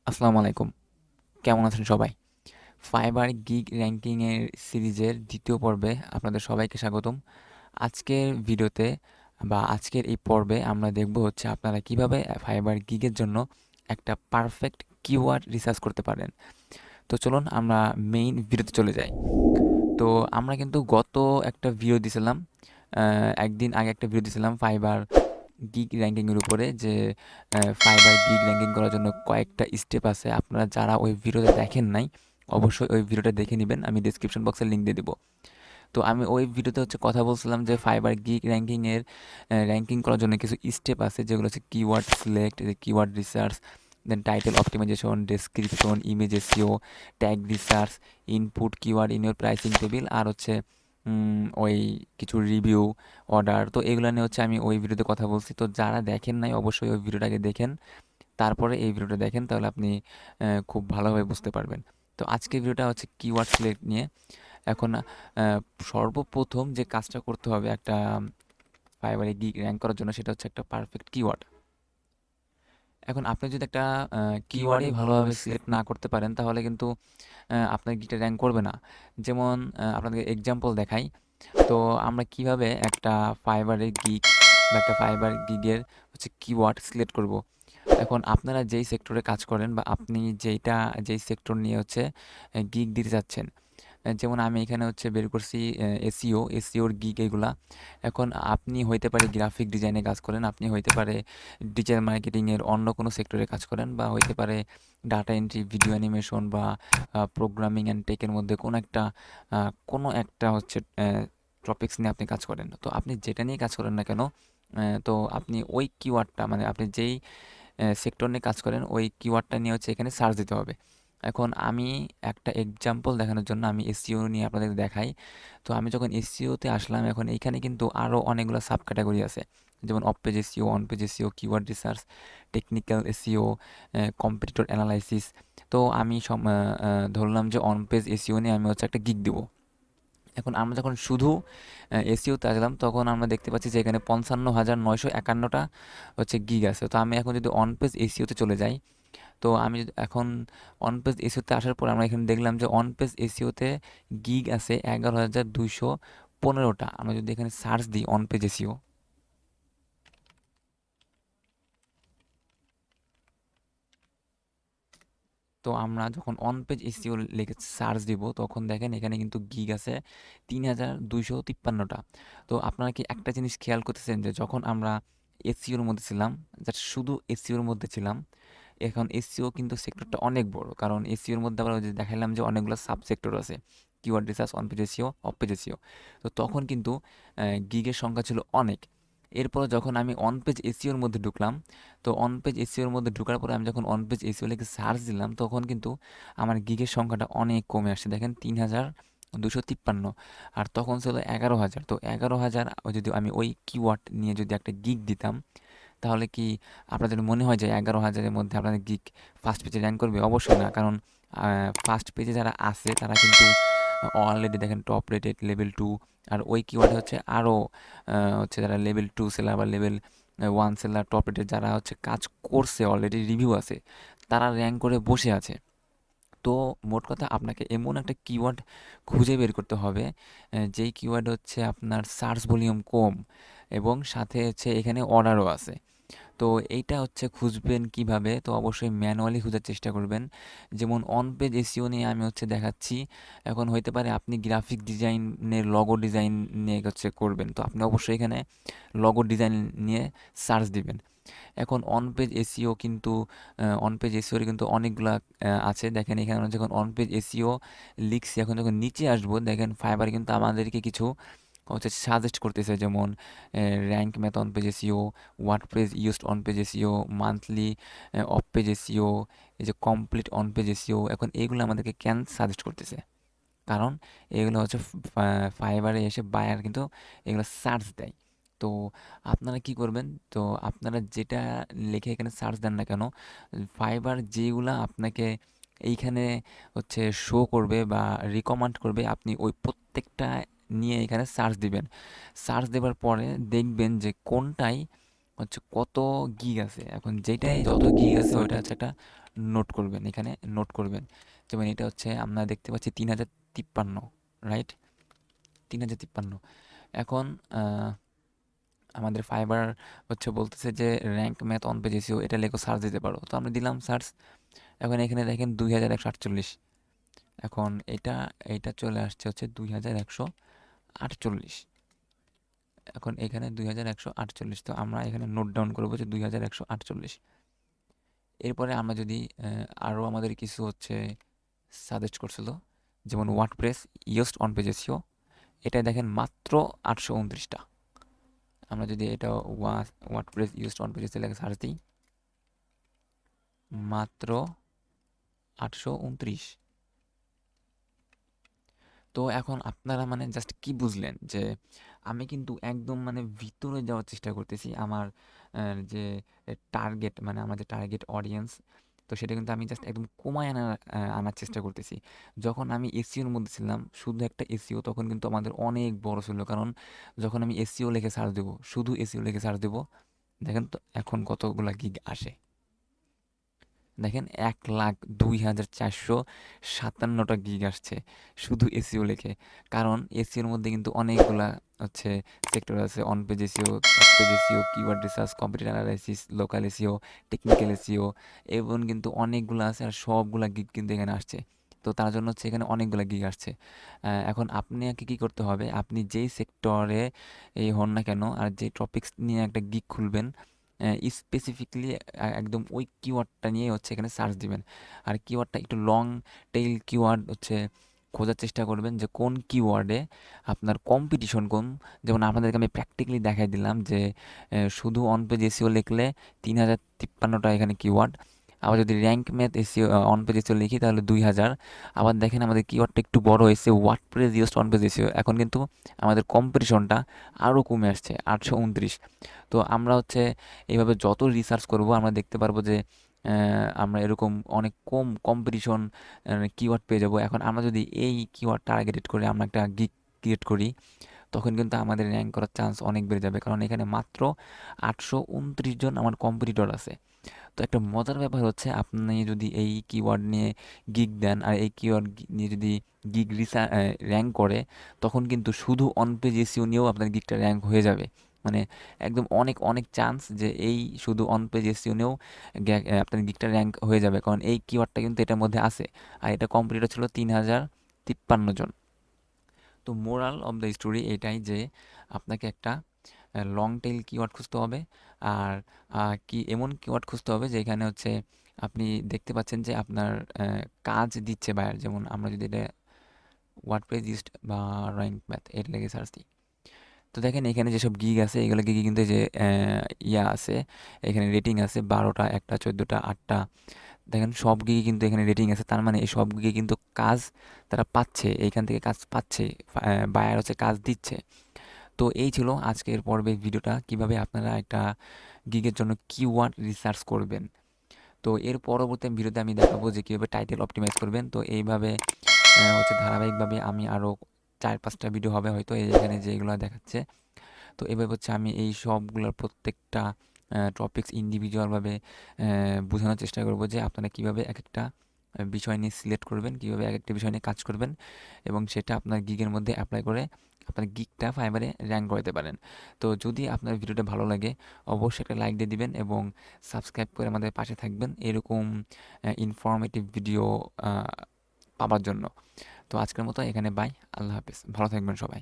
আসসালামু আলাইকুম। কেমন আছেন সবাই? ফাইবার গিগ র‍্যাঙ্কিংয়ের সিরিজের ২য় পর্বে আপনাদের সবাইকে স্বাগতম। আজকের ভিডিওতে বা আজকের এই পর্বে আমরা দেখব হচ্ছে আপনারা কিভাবে ফাইবার গিগের জন্য একটা পারফেক্ট কিওয়ার্ড রিসার্চ করতে পারেন। তো চলুন আমরা মেইন ভিডিওতে চলে যাই। তো আমরা কিন্তু গত একটা ভিডিও দিছিলাম, একদিন আগে একটা ভিডিও দিছিলাম ফাইবার গিগ র‍্যাঙ্কিংয়ের উপরে যে ফাইবার গিগ র‍্যাঙ্কিং করার জন্য কয়েকটা স্টেপ আছে। আপনারা যারা ওই ভিডিওটা দেখেন নাই, অবশ্যই ওই ভিডিওটা দেখে নিবেন। আমি ডেসক্রিপশন বক্সে লিংক দিয়ে দিব। তো আমি ওই ভিডিওতে হচ্ছে কথা বলছিলাম যে ফাইবার গিগ র‍্যাঙ্কিংয়ের র‍্যাঙ্কিং করার জন্য কিছু স্টেপ আছে যেগুলো হচ্ছে keyword select, keyword research, then title optimisation, description, image SEO, tag research, input keyword in your pricing table, আর হচ্ছে ওই কিছু রিভিউ, অর্ডার। তো এগুলো নিয়ে হচ্ছে আমি ওই ভিডিওতে কথা বলছি। তো যারা দেখেন নাই অবশ্যই ওই ভিডিওটাকে দেখেন, তারপরে এই ভিডিওটা দেখেন, তাহলে আপনি খুব ভালোভাবে বুঝতে পারবেন। তো আজকের ভিডিওটা হচ্ছে কিওয়ার্ড সিলেক্ট নিয়ে। এখন সর্বপ্রথম যে কাজটা করতে হবে একটা ফাইবারে গিগ র্যাঙ্ক করার জন্য, সেটা হচ্ছে একটা পারফেক্ট কিওয়ার্ড। এখন আপনি যদি একটা কিওয়ার্ডই ভালোভাবে সিলেক্ট না করতে পারেন, তাহলে কিন্তু আপনার গিগটা র্যাঙ্ক করবে না। যেমন আপনাদের এক্সাম্পল দেখাই। তো আমরা কিভাবে একটা ফাইবারের গিগ বা একটা ফাইবার গিগের হচ্ছে কিওয়ার্ড সিলেক্ট করব। এখন আপনারা যেই সেক্টরে কাজ করেন বা আপনি যেই সেক্টর নিয়ে হচ্ছে গিগ দিতে চাচ্ছেন, যেমন আমি এখানে হচ্ছে বের করছি এসইওর গিগ এগুলা। এখন আপনি হইতে পারে গ্রাফিক ডিজাইনে কাজ করেন, আপনি হইতে পারে ডিজিটাল মার্কেটিংয়ের অন্য কোনো সেক্টরে কাজ করেন, বা হইতে পারে ডাটা এন্ট্রি, ভিডিও অ্যানিমেশন, বা প্রোগ্রামিং অ্যান্ড টেকের মধ্যে কোনো একটা হচ্ছে টপিক্স নিয়ে আপনি কাজ করেন। তো আপনি যেটা নিয়ে কাজ করেন না কেন, তো আপনি ওই কিওয়ার্ডটা, মানে আপনি যেই সেক্টর নিয়ে কাজ করেন ওই কিওয়ার্ডটা নিয়ে হচ্ছে এখানে সার্চ দিতে হবে। এখন আমি একটা এক্সাম্পল দেখানোর জন্য আমি এসইও নিয়ে আপনাদের দেখাই। তো আমি যখন এসইওতে আসলাম, এখন এইখানে কিন্তু আরও অনেকগুলো সাব ক্যাটাগরি আছে। যেমন of page SEO, on page SEO, keyword research, technical SEO, competitor analysis. তো আমি ধরলাম যে অন পেজ এসইও নিয়ে আমি হচ্ছে একটা গিগ দিব। এখন আমরা যখন শুধু এসইওতে আসলাম, তখন আমরা দেখতে পাচ্ছি যে এখানে ৫৫,৯৫১টা হচ্ছে গিগ আছে। তো আমি এখন যদি অন পেজ এসইওতে চলে যাই, তো আমি যদি এখন অন পেজ এসইওতে আসার পর আমরা এখানে দেখলাম যে অন পেজ এসইওতে গিগ আছে ১১,২১৫টা। আমরা যদি এখানে সার্চ দিই অন পেজ এসইও, তো আমরা যখন অন পেজ এসইও লিখে সার্চ দিব, তখন দেখেন এখানে কিন্তু গিগ আছে ৩,২৫৩টা। তো আপনারা কি একটা জিনিস খেয়াল করতেছেন যে যখন আমরা এসইওর মধ্যে ছিলাম, জাস্ট শুধু এসইওর মধ্যে ছিলাম, এখন এসইও কিন্তু সেক্টরটা অনেক বড়, কারণ এসইওর মধ্যে আবার ওই যে দেখাইলাম যে অনেকগুলো সাব সেক্টর আছে, keyword research, on page SEO, of page SEO. তো তখন কিন্তু গিগের সংখ্যা ছিল অনেক। এরপর যখন আমি অন পেজ এসইওর মধ্যে ঢুকলাম, তো অন পেজ এসইওর মধ্যে ঢোকার পরে আমি যখন অন পেজ এসইও লিখে সার্চ দিলাম, তখন কিন্তু আমার গিগের সংখ্যাটা অনেক কমে আসছে। দেখেন ৩,২৫৩। আর তখন ছিল ১১,০০০। তো ১১,০০০ যদি আমি ওই কিওয়ার্ড নিয়ে যদি একটা গিগ দিতাম, তাহলে কি আপনাদের মনে হয় যে ১১,০০০-এর মধ্যে আপনাদের গিগ ফার্স্ট পেজে র‍্যাঙ্ক করবে? অবশ্যই না। কারণ ফার্স্ট পেজে যারা আছে তারা কিন্তু অলরেডি দেখেন টপ রেটেড লেভেল 2। আর ওই কিওয়ার্ডে হচ্ছে আরও হচ্ছে যারা লেভেল 2 সেলার বা লেভেল 1 সেলার, টপ রেটেড যারা হচ্ছে কাজ করছে, অলরেডি রিভিউ আছে, তারা র‍্যাঙ্ক করে বসে আছে। তো মোট কথা আপনাকে এমন একটা কিওয়ার্ড খুঁজে বের করতে হবে, যেই কিওয়ার্ড হচ্ছে আপনার সার্চ ভলিউম কম এবং সাথে হচ্ছে এখানে অর্ডারও আছে। তো এইটা হচ্ছে খুঁজবেন কিভাবে? তো অবশ্যই ম্যানুয়ালি খোঁজার চেষ্টা করবেন। যেমন অন পেজ এসইও নিয়ে আমি হচ্ছে দেখাচ্ছি। এখন হইতে পারে আপনি গ্রাফিক ডিজাইনের লগো ডিজাইন নিয়ে হচ্ছে করবেন। তো আপনি অবশ্যই এখানে লগো ডিজাইন নিয়ে সার্চ দিবেন। এখন অন পেজ এসইও কিন্তু অন পেজ এসইওর কিন্তু অনেকগুলা আছে। দেখেন এখানে আমরা যখন অন পেজ এসইও লিখছি, এখন যখন নিচে আসবো, দেখেন ফাইবার কিন্তু আমাদেরকে কিছু হচ্ছে সাজেস্ট করতেছে, যেমন rank math on page SEO, WordPress used on page SEO, monthly of page SEO, এই যে কমপ্লিট অন পেজ এসইও। এখন এইগুলো আমাদেরকে কেন সাজেস্ট করতেছে? কারণ এগুলো হচ্ছে ফাইবারে এসে বায়ার কিন্তু এগুলো সার্চ দেয়। তো আপনারা কি করবেন? তো আপনারা যেটা লিখে এখানে সার্চ দেন না কেন, ফাইবার যেগুলা আপনাকে এইখানে হচ্ছে শো করবে বা রিকমেন্ড করবে, আপনি ওই প্রত্যেকটা নিয়ে এখানে সার্চ দিবেন। সার্চ দেওয়ার পরে দেখবেন যে কোনটায় হচ্ছে কত গিগ আছে। এখন যেটাই যত গিগ আছে ওইটা হচ্ছে একটা নোট করবেন, এখানে নোট করবেন। যেমন এটা হচ্ছে আমরা দেখতে পাচ্ছি 3053, রাইট? 3053। এখন আমাদের ফাইবার হচ্ছে বলতেছে যে rank math on page SEO, এটা লেখো, সার্চ দিতে পারো। তো আমরা দিলাম সার্চ। এখন এখানে দেখেন 2148। এখন এইটা চলে আসছে হচ্ছে 2148। এখন এখানে 2148, তো আমরা এখানে নোট ডাউন করবো যে 2148। এরপরে আমরা যদি আরও আমাদের কিছু হচ্ছে সাজেস্ট করছিল, যেমন WordPress used on page SEO, এটা দেখেন মাত্র 829টা। আমরা যদি এটা WordPress used on page SEO লেখা সার্চ দিই, মাত্র 829। তো এখন আপনারা মানে জাস্ট কি বুঝলেন যে আমি কিন্তু একদম মানে ভিতরে যাওয়ার চেষ্টা করতেছি আমার যে টার্গেট, মানে আমার যে টার্গেট অডিয়েন্স, তো সেটা কিন্তু আমি জাস্ট একদম কমায় আনার চেষ্টা করতেছি। যখন আমি এসইওর মধ্যে ছিলাম, শুধু একটা এসইও, তখন কিন্তু আমাদের অনেক বড় ছিল, কারণ যখন আমি এসইও লিখে সার্চ দেবো, শুধু এসইও লিখে সার্চ দেবো, দেখেন তো এখন কতগুলা গিগ আসে। দেখেন 1,02,457টা গিগ আসছে শুধু এসিও লেখে। কারণ এসিওর মধ্যে কিন্তু অনেকগুলা হচ্ছে সেক্টর আছে, on page SEO, of page SEO, keyword research, competitor analysis, local SEO, technical SEO, এবং কিন্তু অনেকগুলো আছে, আর সবগুলা গিগ কিন্তু এখানে আসছে। তো তার জন্য হচ্ছে এখানে অনেকগুলো গিগ আসছে। এখন আপনাকে কী করতে হবে, আপনি যেই সেক্টরে এই হন না কেন, আর যে টপিক্স নিয়ে একটা গিগ খুলবেন, স্পেসিফিকলি একদম ওই কিওয়ার্ডটা নিয়ে হচ্ছে এখানে সার্চ দিবেন। আর কিওয়ার্ডটা একটু লং টেইল কিওয়ার্ড হচ্ছে খোঁজার চেষ্টা করবেন, যে কোন কিওয়ার্ডে আপনার কম্পিটিশন কম। যেমন আপনাদেরকে আমি প্র্যাকটিক্যালি দেখাই দিলাম যে শুধু অন পেজ এসিও লিখলে 3053টা এখানে কিওয়ার্ড। আবার যদি rank math SEO on page SEO লিখি তাহলে 2000। আবার দেখেন আমাদের কিওয়ার্ডটা একটু বড় হয়েছে, WordPress used on page SEO, এখন কিন্তু আমাদের কম্পিটিশনটা আরও কমে আসছে, 829। তো আমরা হচ্ছে এইভাবে যত রিসার্চ করব আমরা দেখতে পারবো যে আমরা এরকম অনেক কম কম্পিটিশন কিওয়ার্ড পেয়ে যাব। এখন আমরা যদি এই কিওয়ার্ড টার্গেটেড করে আমরা একটা গিগ ক্রিয়েট করি, তখন কিন্তু আমাদের র্যাঙ্ক করার চান্স অনেক বেড়ে যাবে, কারণ এখানে মাত্র 829 জন আমার কম্পিটিটর আছে। তো একটা মজার ব্যাপার হচ্ছে, আপনি যদি এই কিওয়ার্ড নিয়ে গিগ দেন, আর এই কিওয়ার্ড নিয়ে যদি গিগ র্যাঙ্ক করে, তখন কিন্তু শুধু অন পেজ এসইও নিয়েও আপনার গিগটা র্যাঙ্ক হয়ে যাবে। মানে একদম অনেক অনেক চান্স যে এই শুধু অন পেজ এসইও নিয়েও আপনার গিগটা র্যাঙ্ক হয়ে যাবে, কারণ এই কিওয়ার্ডটা কিন্তু এটার মধ্যে আছে। আর এটা কম্পিটিটর ছিল 3053 জন। তো মোরাল অফ দ্য স্টোরি এটাই যে আপনাকে একটা লং টেইল কিওয়ার্ড খুঁজতে হবে। আর কি এমন কিওয়ার্ড খুঁজতে হবে যেখানে হচ্ছে আপনি দেখতে পাচ্ছেন যে আপনার কাজ দিচ্ছে বায়ার। যেমন আমরা যদি এটা ওয়ার্ডপ্রেস ইস্ট বা র্যাঙ্ক ম্যাথ এটা লেগে সার্চ দিই, তো দেখেন এখানে যেসব গিগ আছে এগুলো গিগে কিন্তু যে ইয়া আছে, এখানে রেটিং আছে 12টা, 1টা, 14টা, 8টা। দেখেন সব গিগে কিন্তু এখানে রেটিং আছে, তার মানে এই সব গিগে কিন্তু কাজ তারা পাচ্ছে, এইখান থেকে কাজ পাচ্ছে, বায়ার হচ্ছে কাজ দিচ্ছে। তো এই ছিল আজকের পর্বের ভিডিওটা, কিভাবে আপনারা একটা গিগের জন্য কিওয়ার্ড রিসার্চ করবেন। তো এর পরবর্তী ভিডিওতে আমি দেখাবো যে কীভাবে টাইটেল অপটিমাইজ করবেন। তো এইভাবে হচ্ছে ধারাবাহিকভাবে আমি আরও 4-5টা ভিডিও হবে হয়তো এখানে যেগুলো দেখাচ্ছে। তো এভাবে হচ্ছে আমি এই সবগুলোর প্রত্যেকটা টপিকস ইন্ডিভিজুয়ালভাবে বোঝানোর চেষ্টা করব যে আপনারা কীভাবে এক একটা বিষয় নিয়ে সিলেক্ট করবেন, কীভাবে এক একটা বিষয় নিয়ে কাজ করবেন, এবং সেটা আপনার গিগের মধ্যে অ্যাপ্লাই করে আপনার গিগটা ফাইবারে র্যাঙ্ক করতে পারেন। তো যদি আপনার ভিডিওটা ভালো লাগে, অবশ্যই একটা লাইক দিয়ে দিবেন এবং সাবস্ক্রাইব করে আমাদের পাশে থাকবেন এরকম ইনফরমেটিভ ভিডিও পাওয়ার জন্য। তো আজকের মতো এখানে বাই, আল্লাহ হাফেজ, ভালো থাকবেন সবাই।